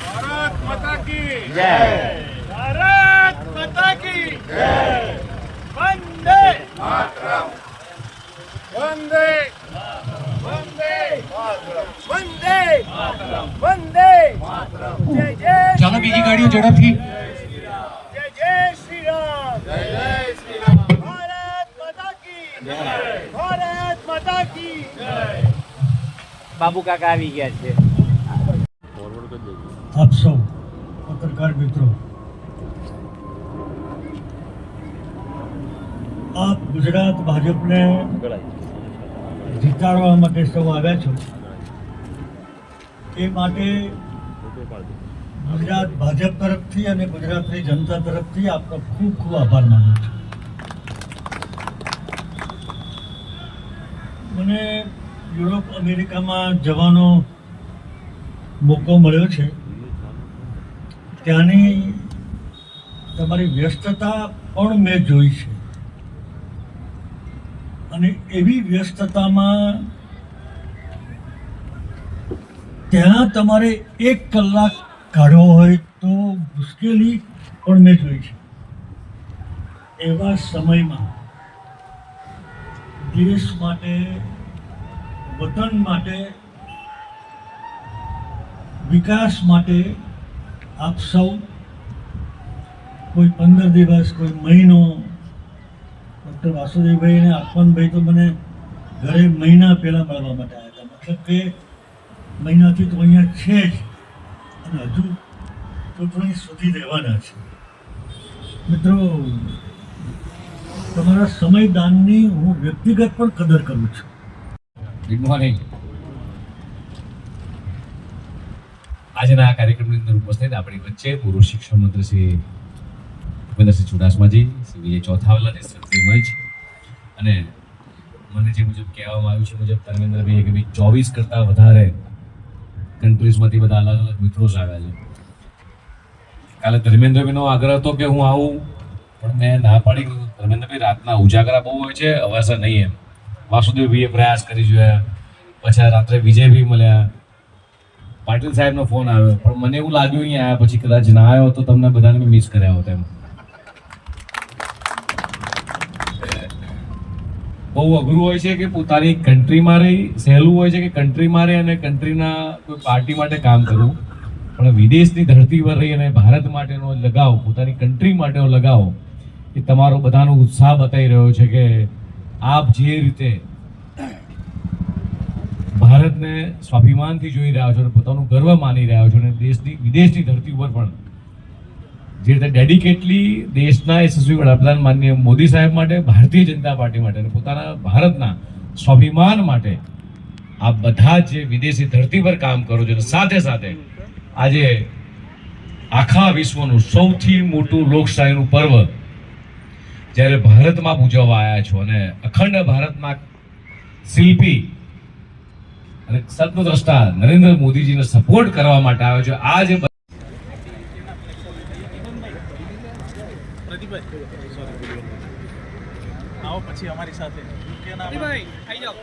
भारत माता की जय। भारत माता की जय। वंदे मातरम। वंदे वंदे वंदे वंदे जय जय। ચાલો બીજી ગાડીઓ ઝડપથી. जय जय श्री राम। जय जय श्री राम। भारत माता की जय। भारत माता की जय। બાબુ કાકા આવી ગયા છે. આપ સૌ પત્રકાર મિત્રો, આપ ગુજરાત ભાજપને જીતાડવા માટે સૌ આવ્યા છો, એ માટે ગુજરાત ભાજપ તરફથી અને ગુજરાતની જનતા તરફથી આપનો ખૂબ ખૂબ આભાર માનું છું. મને યુરોપ અમેરિકામાં જવાનો મોકો મળ્યો છે. ત્યાંની તમારી વ્યસ્તતા પણ મેં જોઈ છે, અને એવી વ્યસ્તતામાં ત્યાં તમારે 1 કલાક કાઢવો હોય તો મુશ્કેલી પણ મેં જોઈ છે. એવા સમયમાં દેશ માટે, વતન માટે, વિકાસ માટે આપ સૌ કોઈ 15 દિવસ, કોઈ મહિનો, ડૉક્ટર વાસુદેવભાઈ અને અર્પણભાઈ તો મને ઘરે મહિના પહેલાં મળવા માટે આવ્યા હતા. મતલબ કે મહિનાથી તો અહીંયા છે જ, અને હજુ ચૂંટણી સુધી રહેવાના છે. મિત્રો, તમારા સમયદાનની હું વ્યક્તિગત પણ કદર કરું છું. Good morning. આજના આ કાર્યક્રમની અંદર ઉપસ્થિત આપણી વચ્ચે પૂર્વ શિક્ષણ મંત્રી શ્રી ભૂપેન્દ્રસિંહ ચુડાસમાજી, શ્રી ચોથાવાલા નેતૃત્વ મંચ, અને મને જે મુજબ કહેવામાં આવ્યું છે મુજબ ધર્મેન્દ્રભાઈ કે 24 કરતાં વધારે કન્ટ્રીઝમાંથી બધા અલગ અલગ મિત્રો આવ્યા છે. કાલે ધર્મેન્દ્રભાઈનો આગ્રહ હતો કે હું આવું, પણ મેં ના પાડી. ધર્મેન્દ્રભાઈ રાતના ઉજાગરા બહુ હોય છે, અવાસા નહીં એમ. વાસુદેવભાઈએ પ્રયાસ કરી જોયા, પછી રાત્રે વિજયભાઈ મળ્યા, પાટીલ સાહેબનો ફોન આવ્યો, પણ મને એવું લાગ્યું અહીંયા આવ્યા પછી કદાચ ના આવ્યો તો તમને બધાને મિસ કર્યા હોત એમ. બહુ અઘરું હોય છે કે પોતાની કન્ટ્રીમાં રહી, સહેલું હોય છે કે કન્ટ્રીમાં રહી અને કન્ટ્રીના કોઈ પાર્ટી માટે કામ કરવું, પણ વિદેશની ધરતી પર રહી અને ભારત માટેનો લગાવ, પોતાની કન્ટ્રી માટેનો લગાવ, એ તમારો બધાનો ઉત્સાહ બતાવી રહ્યો છે કે આપ જે રીતે ભારતને સ્વાભિમાનથી જોઈ રહ્યા છો અને પોતાનું ગર્વ માની રહ્યા છો, અને વિદેશની ધરતી ઉપર પણ જે રીતે ડેડિકેટલી દેશના યશસ્વી વડાપ્રધાન માનનીય મોદી સાહેબ માટે, ભારતીય જનતા પાર્ટી માટે અને પોતાના ભારતના સ્વાભિમાન માટે આ બધા જે વિદેશી ધરતી પર કામ કરો છો, અને સાથે સાથે આજે આખા વિશ્વનું સૌથી મોટું લોકશાહીનું પર્વ જ્યારે ભારતમાં ઉજવવા આવ્યા છો, અને અખંડ ભારતના શિલ્પી અને સત્વદ્રષ્ટા નરેન્દ્ર મોદીજીને સપોર્ટ કરવા માટે આવ્યો છે. આ જે આવો પછી અમારી સાથે ભાઈ આવી જાઓ.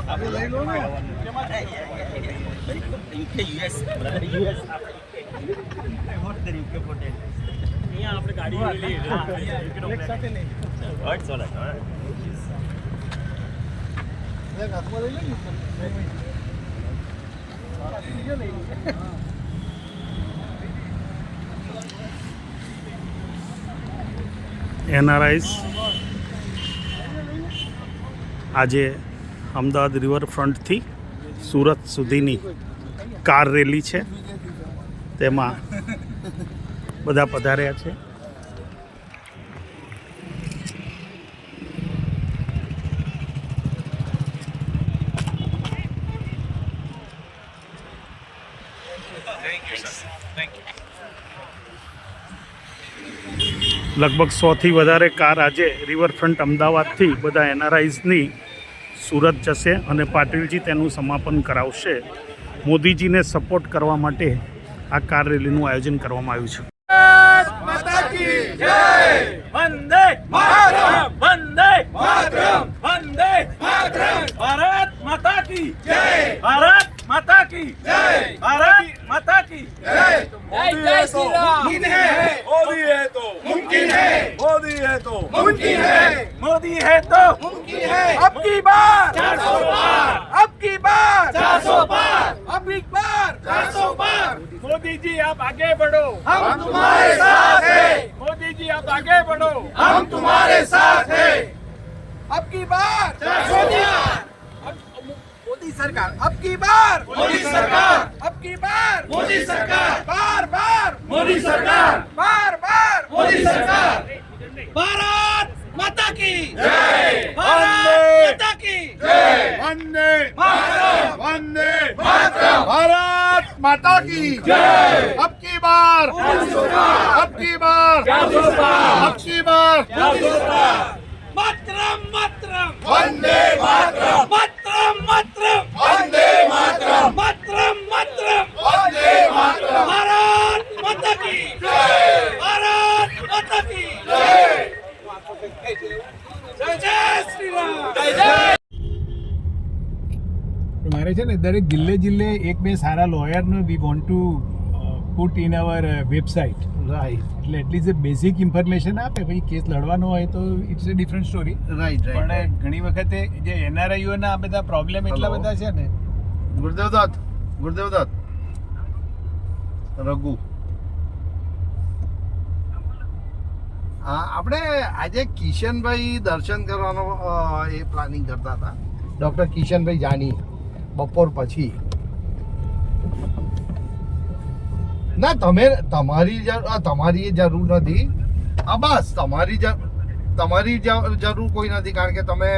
આપણે લઈ લો ને. યુએસ અહીંયા આપણે ગાડી લઈએ એક સાથે નહીં. એનઆરઆઈસ આજે અમદાવાદ રિવરફ્રન્ટથી સુરત સુધીની કાર રેલી છે, તેમાં બધા પધાર્યા છે. લગભગ 100થી વધારે કાર આજે રિવરફ્રન્ટ અમદાવાદથી બધા એનઆરઆઈઝની સુરત જશે અને પાટીલજી તેનું સમાપન કરાવશે. મોદીજીને સપોર્ટ કરવા માટે આ કાર રેલીનું આયોજન કરવામાં આવ્યું છે. વંદે માતરમ વંદે માતરમ વંદે માતરમ ભારત માતા કી જય ભારત माता की जय भारत माता की जय जय श्री राम मुमकिन है मोदी है तो मुमकिन है मोदी है तो मुमकिन है मोदी है तो मुमकिन है अब की बार 400 पार अब की बार 400 पार अब की बार 400 पार मोदी जी आप आगे बढ़ो हम तुम्हारे साथ हैं मोदी जी आप आगे बढ़ो हम तुम्हारे साथ हैं अब की बार 400 पार मोदी सरकार अब की बार मोदी सरकार अब की बार मोदी सरकार बार बार मोदी सरकार बार बार मोदी सरकार भारत माता की जय भारत माता की जय वंदे मातरम वंदे मातरम भारत माता की जय अब की बार अब की बार अब की बार मातरम मातरम वंदे मातरम मातरम मातरम वंदे मातरम मातरम मातरम वंदे मातरम भारत माता की जय भारत माता की जय जय जय श्री राम जय जय મારે છે ને દરેક જિલ્લે એક બે સારા લોયરનો we want to put in our website right એટલે એટલીસ્ટ બેઝિક ઇન્ફોર્મેશન આપે પછી કેસ લડવાનો હોય તો it's a different story right પણ ઘણી વખતે જે એનઆરઆઈઓના આ બધા પ્રોબ્લેમ એટલા બધા છે ને गुरुदेव दत्त रघु આપણે આજે કિશનભાઈ દર્શન કરવાનો એ પ્લાનિંગ કરતા હતા ડૉક્ટર કિશનભાઈ જાની બપોર પછી ના તમારી જરૂર નથી બસ તમારી જરૂર કોઈ નથી કારણ કે તમે